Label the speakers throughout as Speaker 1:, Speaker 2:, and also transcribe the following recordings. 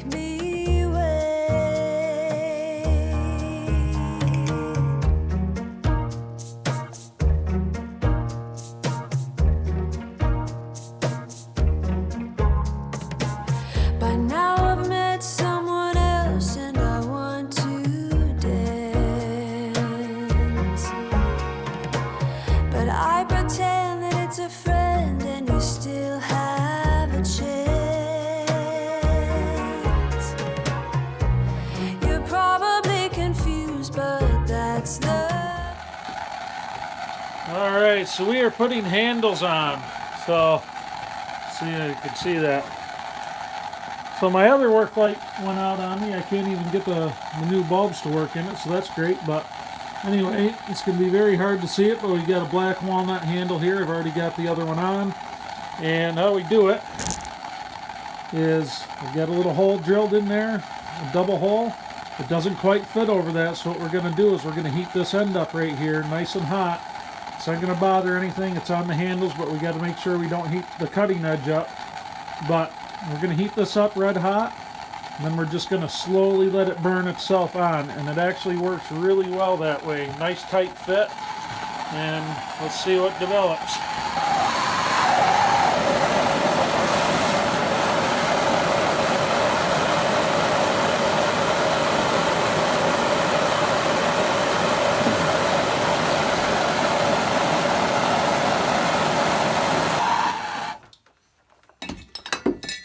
Speaker 1: make me wait. By now I've met someone else and I want to dance, but I pretend that it's a friend and you still have a chance. You're probably confused, but that's the...
Speaker 2: Alright, so we are putting handles on. So, see, you can see that. So my other work light went out on me. I can't even get the new bulbs to work in it, so that's great. But anyway, it's going to be very hard to see it, but we got a black walnut handle here. I've already got the other one on. And how we do it is we've got a little hole drilled in there, a double hole. It doesn't quite fit over that, so what we're going to do is we're going to heat this end up right here nice and hot. It's not going to bother anything. It's on the handles, but we got to make sure we don't heat the cutting edge up. But we're going to heat this up red hot, and then we're just going to slowly let it burn itself on, and it actually works really well that way. Nice tight fit, and let's see what develops.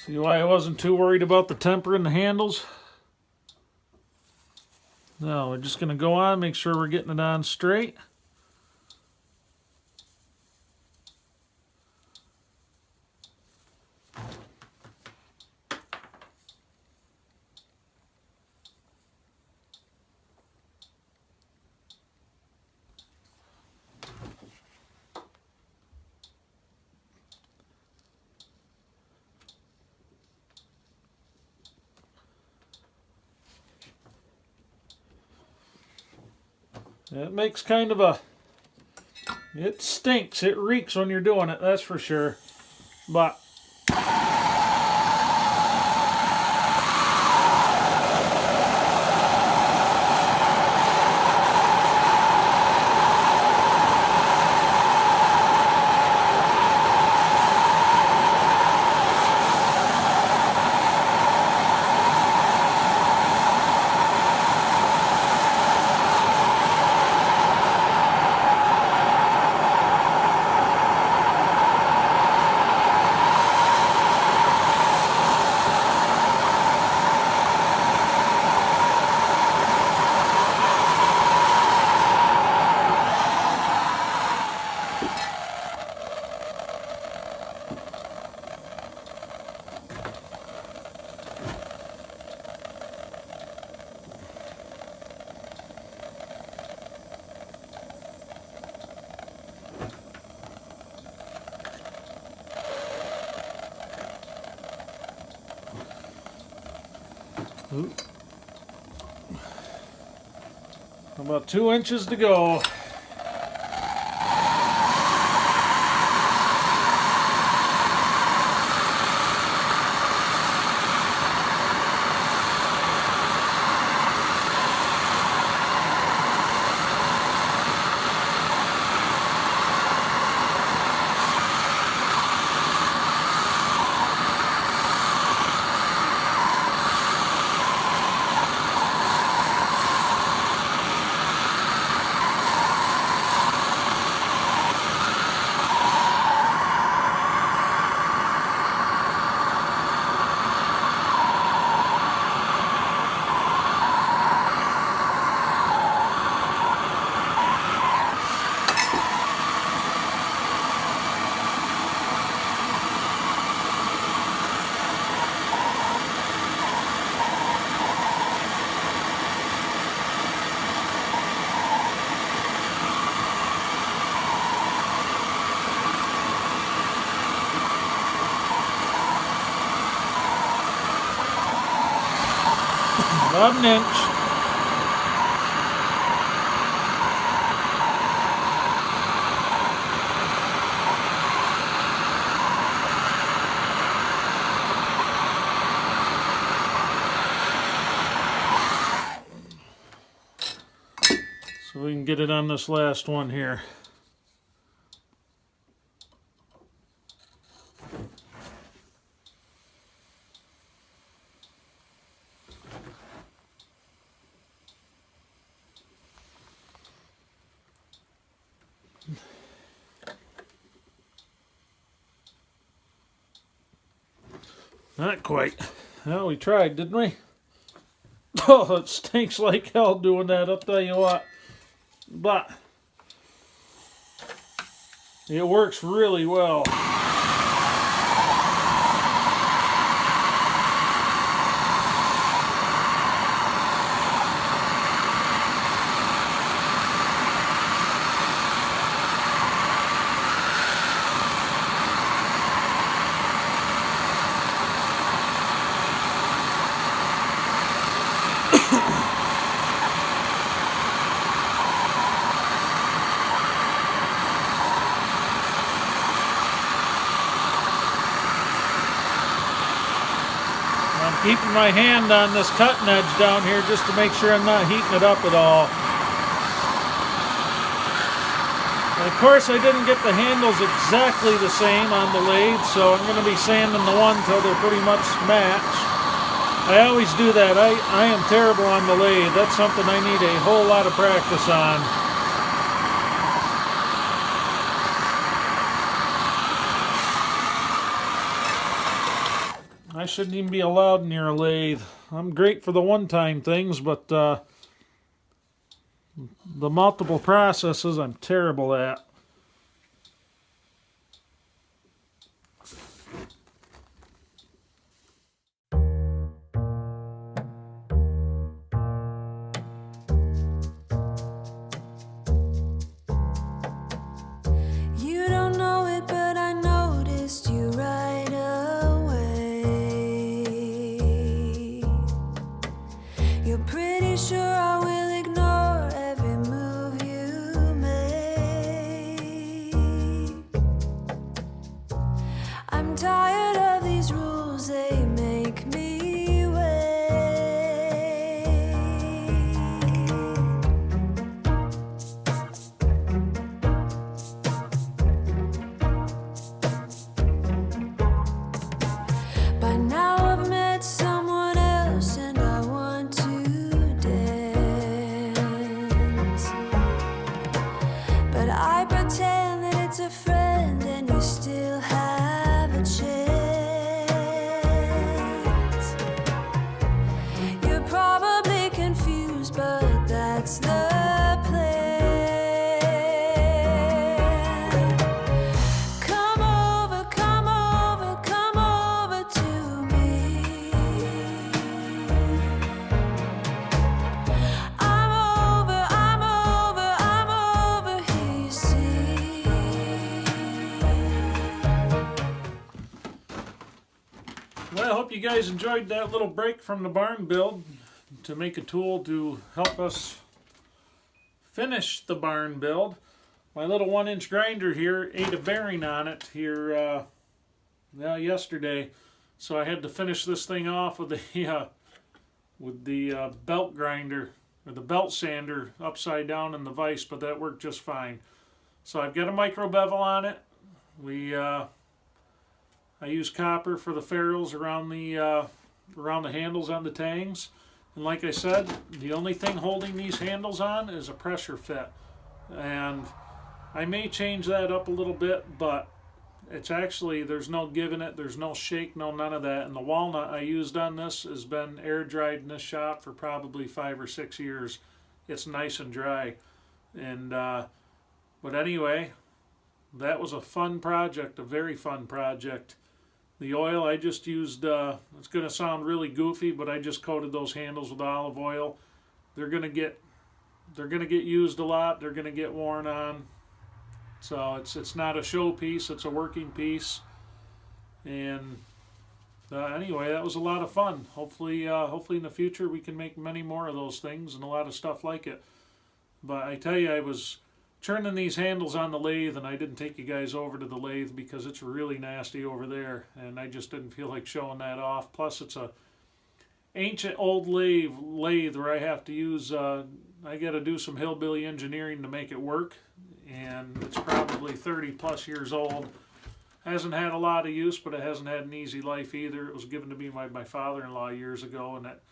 Speaker 2: See why I wasn't too worried about the temper in the handles? Now we're just going to go on, make sure we're getting it on straight. It makes kind of a, it stinks, it reeks when you're doing it, that's for sure. But about 2 inches to go. About an inch. So we can get it on this last one here. Not quite. Well, we tried, didn't we? Oh, it stinks like hell doing that, I'll tell you what. But it works really well. Keeping my hand on this cutting edge down here just to make sure I'm not heating it up at all. And of course I didn't get the handles exactly the same on the lathe, so I'm going to be sanding the one till they're pretty much matched. I always do that. I am terrible on the lathe. That's something I need a whole lot of practice on. I shouldn't even be allowed near a lathe. I'm great for the one-time things, but the multiple processes I'm terrible at.
Speaker 1: You don't know it, but I noticed you right away. You're pretty sure I will ignore every move you make. I'm tired of these rules, they make me wait. By now I've met someone else and I want to dance, but I pretend that it's a friend and you still have a chance. You're probably confused, but that's the plan. Come over, come over, come over to me. I'm over here, you see.
Speaker 2: Well, I hope you guys enjoyed that little break from the barn build to make a tool to help us finish the barn build. My little 1-inch grinder here ate a bearing on it here yesterday, so I had to finish this thing off with the belt grinder or the belt sander upside down in the vise, but that worked just fine. So I've got a micro bevel on it. I use copper for the ferrules around the handles on the tangs. And like I said, the only thing holding these handles on is a pressure fit. And I may change that up a little bit, but it's actually, there's no giving it, there's no shake, no none of that. And the walnut I used on this has been air dried in this shop for probably 5 or 6 years. It's nice and dry. And but anyway, that was a fun project, a very fun project. The oil I just used, it's going to sound really goofy, but I just coated those handles with olive oil. They're going to get used a lot. They're going to get worn on. So it's not a show piece, it's a working piece. And anyway, that was a lot of fun. Hopefully in the future we can make many more of those things and a lot of stuff like it. But I tell you, I was turning these handles on the lathe, and I didn't take you guys over to the lathe because it's really nasty over there, and I just didn't feel like showing that off. Plus, it's a ancient old lathe where I have to use I got to do some hillbilly engineering to make it work, and it's probably 30 plus years old. Hasn't had a lot of use, but it hasn't had an easy life either. It was given to me by my father-in-law years ago, and it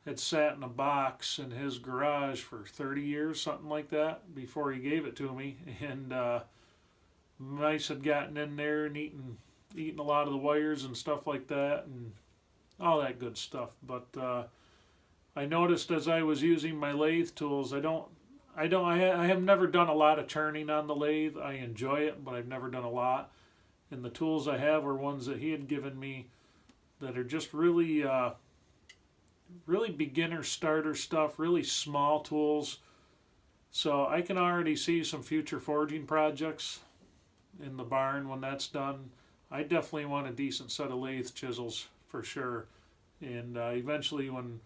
Speaker 2: had sat in a box in his garage for 30 years, something like that, before he gave it to me. And mice had gotten in there and eaten a lot of the wires and stuff like that, and all that good stuff. But I noticed as I was using my lathe tools, I have never done a lot of turning on the lathe. I enjoy it, but I've never done a lot. And the tools I have were ones that he had given me that are just really, really beginner starter stuff, really small tools. So I can already see some future forging projects in the barn when that's done. I definitely want a decent set of lathe chisels for sure. And eventually when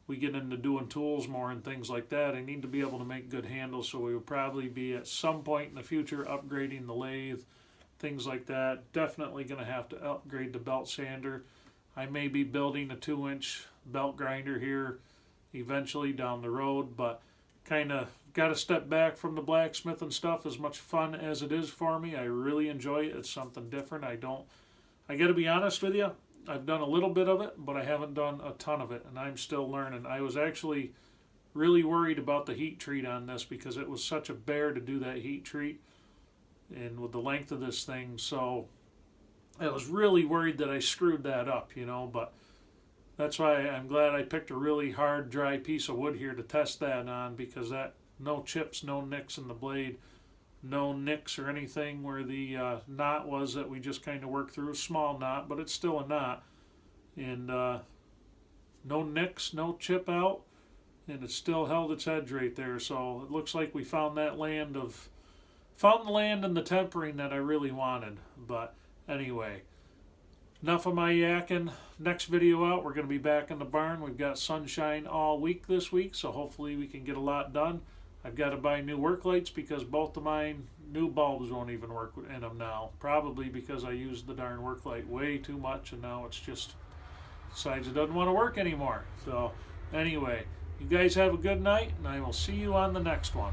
Speaker 2: we get into doing tools more and things like that, I need to be able to make good handles, so we will probably be at some point in the future upgrading the lathe, things like that. Definitely going to have to upgrade the belt sander. I may be building a 2-inch belt grinder here eventually down the road, but kind of got to step back from the blacksmith and stuff. As much fun as it is for me, I really enjoy it. It's something different. I got to be honest with you, I've done a little bit of it, but I haven't done a ton of it, and I'm still learning. I was actually really worried about the heat treat on this because it was such a bear to do that heat treat, and with the length of this thing, so I was really worried that I screwed that up, but that's why I'm glad I picked a really hard, dry piece of wood here to test that on, because that no chips, no nicks in the blade, no nicks or anything where the knot was that we just kind of worked through. A small knot, but it's still a knot. And no nicks, no chip out, and it still held its edge right there. So it looks like we found the land and the tempering that I really wanted. But anyway, enough of my yakking. Next video out, we're going to be back in the barn. We've got sunshine all week this week, so hopefully we can get a lot done. I've got to buy new work lights because both of mine new bulbs won't even work in them now. Probably because I used the darn work light way too much, and now it's just decides it doesn't want to work anymore. So anyway, you guys have a good night, and I will see you on the next one.